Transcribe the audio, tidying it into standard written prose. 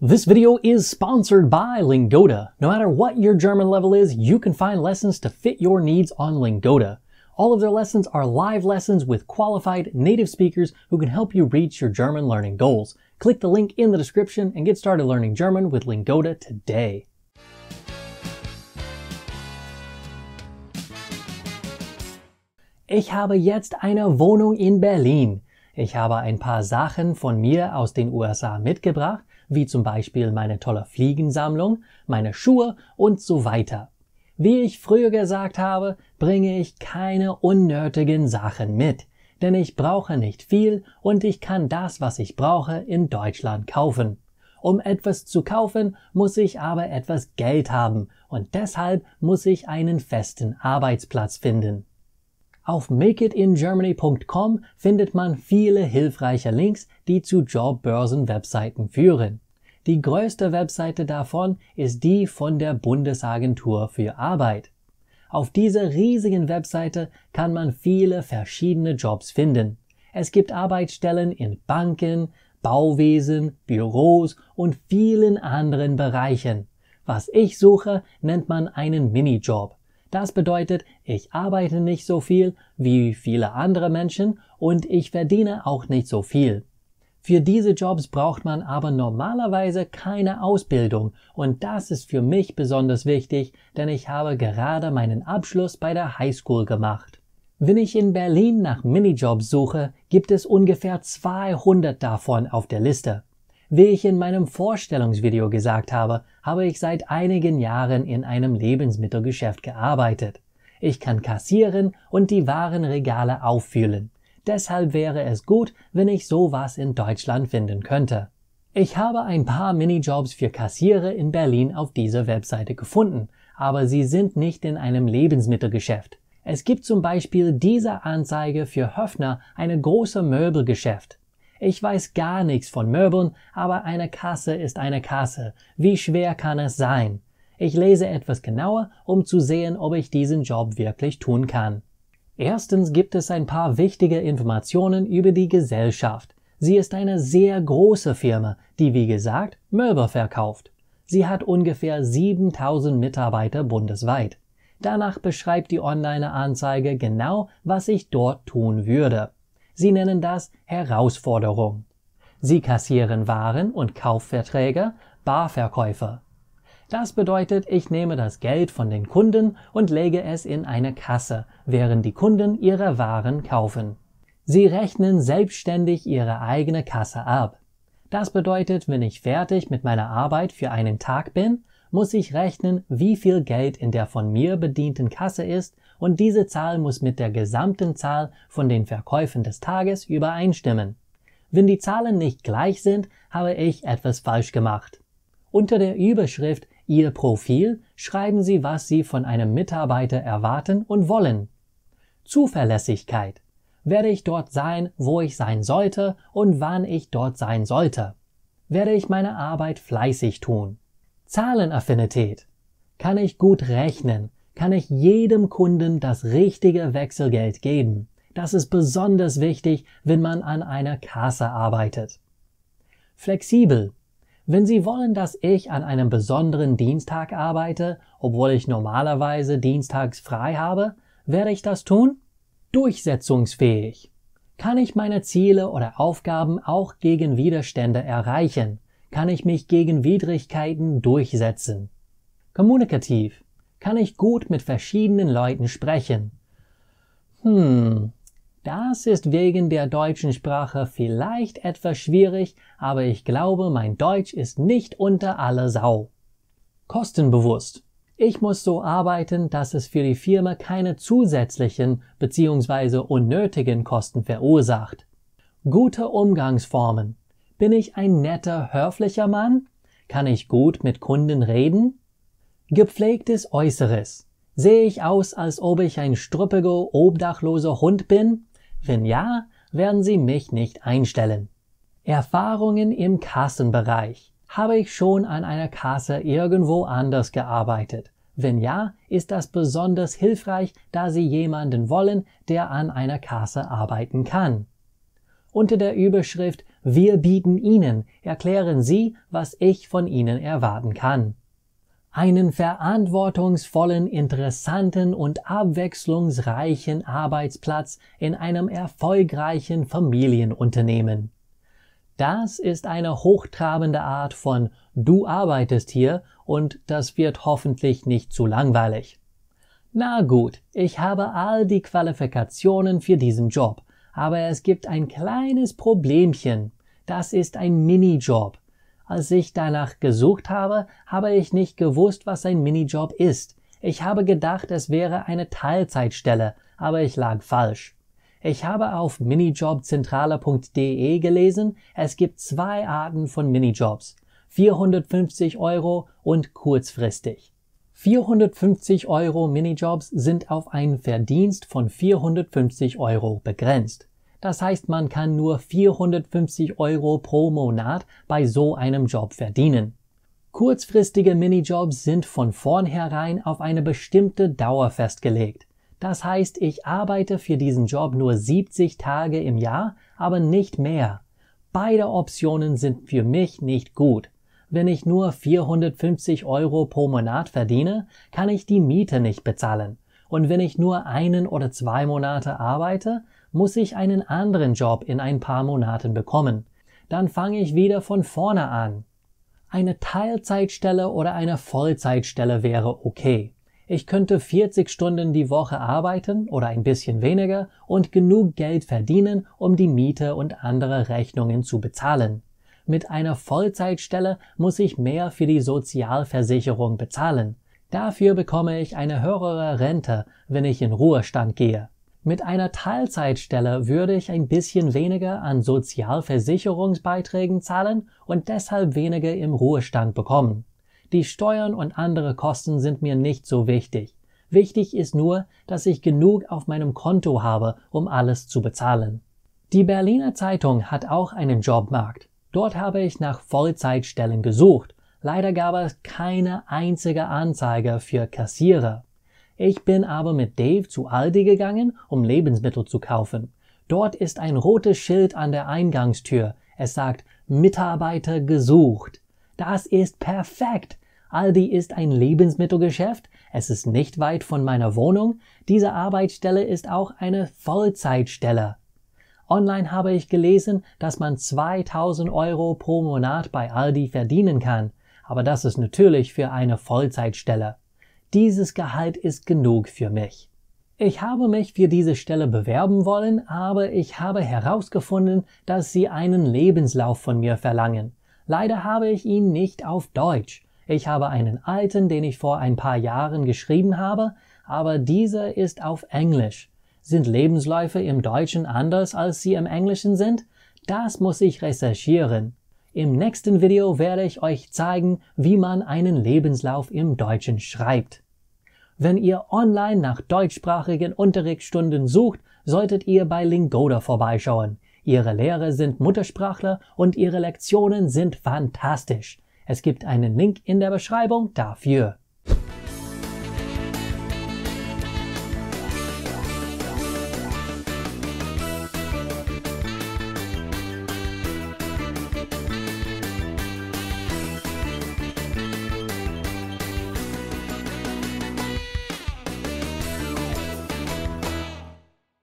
This video is sponsored by Lingoda. No matter what your German level is, you can find lessons to fit your needs on Lingoda. All of their lessons are live lessons with qualified native speakers who can help you reach your German learning goals. Click the link in the description and get started learning German with Lingoda today. Ich habe jetzt eine Wohnung in Berlin. Ich habe ein paar Sachen von mir aus den USA mitgebracht, wie zum Beispiel meine tolle Fliegensammlung, meine Schuhe und so weiter. Wie ich früher gesagt habe, bringe ich keine unnötigen Sachen mit, denn ich brauche nicht viel und ich kann das, was ich brauche, in Deutschland kaufen. Um etwas zu kaufen, muss ich aber etwas Geld haben und deshalb muss ich einen festen Arbeitsplatz finden. Auf makeitingermany.com findet man viele hilfreiche Links, die zu Jobbörsen-Webseiten führen. Die größte Webseite davon ist die von der Bundesagentur für Arbeit. Auf dieser riesigen Webseite kann man viele verschiedene Jobs finden. Es gibt Arbeitsstellen in Banken, Bauwesen, Büros und vielen anderen Bereichen. Was ich suche, nennt man einen Minijob. Das bedeutet, ich arbeite nicht so viel wie viele andere Menschen und ich verdiene auch nicht so viel. Für diese Jobs braucht man aber normalerweise keine Ausbildung und das ist für mich besonders wichtig, denn ich habe gerade meinen Abschluss bei der Highschool gemacht. Wenn ich in Berlin nach Minijobs suche, gibt es ungefähr 200 davon auf der Liste. Wie ich in meinem Vorstellungsvideo gesagt habe, habe ich seit einigen Jahren in einem Lebensmittelgeschäft gearbeitet. Ich kann kassieren und die Warenregale auffüllen. Deshalb wäre es gut, wenn ich sowas in Deutschland finden könnte. Ich habe ein paar Minijobs für Kassiere in Berlin auf dieser Webseite gefunden, aber sie sind nicht in einem Lebensmittelgeschäft. Es gibt zum Beispiel diese Anzeige für Höfner, eine große Möbelgeschäft. Ich weiß gar nichts von Möbeln, aber eine Kasse ist eine Kasse. Wie schwer kann es sein? Ich lese etwas genauer, um zu sehen, ob ich diesen Job wirklich tun kann. Erstens gibt es ein paar wichtige Informationen über die Gesellschaft. Sie ist eine sehr große Firma, die wie gesagt Möbel verkauft. Sie hat ungefähr 7000 Mitarbeiter bundesweit. Danach beschreibt die Online-Anzeige genau, was ich dort tun würde. Sie nennen das Herausforderung. Sie kassieren Waren und Kaufverträge, Barverkäufe. Das bedeutet, ich nehme das Geld von den Kunden und lege es in eine Kasse, während die Kunden ihre Waren kaufen. Sie rechnen selbstständig ihre eigene Kasse ab. Das bedeutet, wenn ich fertig mit meiner Arbeit für einen Tag bin, muss ich rechnen, wie viel Geld in der von mir bedienten Kasse ist und diese Zahl muss mit der gesamten Zahl von den Verkäufen des Tages übereinstimmen. Wenn die Zahlen nicht gleich sind, habe ich etwas falsch gemacht. Unter der Überschrift Ihr Profil schreiben Sie, was Sie von einem Mitarbeiter erwarten und wollen. Zuverlässigkeit. Werde ich dort sein, wo ich sein sollte und wann ich dort sein sollte? Werde ich meine Arbeit fleißig tun? Zahlenaffinität. Kann ich gut rechnen? Kann ich jedem Kunden das richtige Wechselgeld geben? Das ist besonders wichtig, wenn man an einer Kasse arbeitet. Flexibel. Wenn Sie wollen, dass ich an einem besonderen Dienstag arbeite, obwohl ich normalerweise dienstags frei habe, werde ich das tun? Durchsetzungsfähig. Kann ich meine Ziele oder Aufgaben auch gegen Widerstände erreichen? Kann ich mich gegen Widrigkeiten durchsetzen? Kommunikativ. Kann ich gut mit verschiedenen Leuten sprechen? Das ist wegen der deutschen Sprache vielleicht etwas schwierig, aber ich glaube, mein Deutsch ist nicht unter aller Sau. Kostenbewusst. Ich muss so arbeiten, dass es für die Firma keine zusätzlichen bzw. unnötigen Kosten verursacht. Gute Umgangsformen. Bin ich ein netter, höflicher Mann? Kann ich gut mit Kunden reden? Gepflegtes Äußeres. Sehe ich aus, als ob ich ein struppiger, obdachloser Hund bin? Wenn ja, werden Sie mich nicht einstellen. Erfahrungen im Kassenbereich. Habe ich schon an einer Kasse irgendwo anders gearbeitet? Wenn ja, ist das besonders hilfreich, da Sie jemanden wollen, der an einer Kasse arbeiten kann. Unter der Überschrift Wir bieten Ihnen erklären Sie, was ich von Ihnen erwarten kann. Einen verantwortungsvollen, interessanten und abwechslungsreichen Arbeitsplatz in einem erfolgreichen Familienunternehmen. Das ist eine hochtrabende Art von Du arbeitest hier und das wird hoffentlich nicht zu langweilig. Na gut, ich habe all die Qualifikationen für diesen Job, aber es gibt ein kleines Problemchen. Das ist ein Minijob. Als ich danach gesucht habe, habe ich nicht gewusst, was ein Minijob ist. Ich habe gedacht, es wäre eine Teilzeitstelle, aber ich lag falsch. Ich habe auf minijobzentrale.de gelesen, es gibt 2 Arten von Minijobs, 450 € und kurzfristig. 450 € Minijobs sind auf einen Verdienst von 450 € begrenzt. Das heißt, man kann nur 450 € pro Monat bei so einem Job verdienen. Kurzfristige Minijobs sind von vornherein auf eine bestimmte Dauer festgelegt. Das heißt, ich arbeite für diesen Job nur 70 Tage im Jahr, aber nicht mehr. Beide Optionen sind für mich nicht gut. Wenn ich nur 450 € pro Monat verdiene, kann ich die Miete nicht bezahlen. Und wenn ich nur 1 oder 2 Monate arbeite, muss ich einen anderen Job in ein paar Monaten bekommen. Dann fange ich wieder von vorne an. Eine Teilzeitstelle oder eine Vollzeitstelle wäre okay. Ich könnte 40 Stunden die Woche arbeiten oder ein bisschen weniger und genug Geld verdienen, um die Miete und andere Rechnungen zu bezahlen. Mit einer Vollzeitstelle muss ich mehr für die Sozialversicherung bezahlen. Dafür bekomme ich eine höhere Rente, wenn ich in Ruhestand gehe. Mit einer Teilzeitstelle würde ich ein bisschen weniger an Sozialversicherungsbeiträgen zahlen und deshalb weniger im Ruhestand bekommen. Die Steuern und andere Kosten sind mir nicht so wichtig. Wichtig ist nur, dass ich genug auf meinem Konto habe, um alles zu bezahlen. Die Berliner Zeitung hat auch einen Jobmarkt. Dort habe ich nach Vollzeitstellen gesucht. Leider gab es keine einzige Anzeige für Kassierer. Ich bin aber mit Dave zu Aldi gegangen, um Lebensmittel zu kaufen. Dort ist ein rotes Schild an der Eingangstür. Es sagt Mitarbeiter gesucht. Das ist perfekt. Aldi ist ein Lebensmittelgeschäft. Es ist nicht weit von meiner Wohnung. Diese Arbeitsstelle ist auch eine Vollzeitstelle. Online habe ich gelesen, dass man 2.000 € pro Monat bei Aldi verdienen kann. Aber das ist natürlich für eine Vollzeitstelle. Dieses Gehalt ist genug für mich. Ich habe mich für diese Stelle bewerben wollen, aber ich habe herausgefunden, dass sie einen Lebenslauf von mir verlangen. Leider habe ich ihn nicht auf Deutsch. Ich habe einen alten, den ich vor ein paar Jahren geschrieben habe, aber dieser ist auf Englisch. Sind Lebensläufe im Deutschen anders, als sie im Englischen sind? Das muss ich recherchieren. Im nächsten Video werde ich euch zeigen, wie man einen Lebenslauf im Deutschen schreibt. Wenn ihr online nach deutschsprachigen Unterrichtsstunden sucht, solltet ihr bei Lingoda vorbeischauen. Ihre Lehrer sind Muttersprachler und ihre Lektionen sind fantastisch. Es gibt einen Link in der Beschreibung dafür.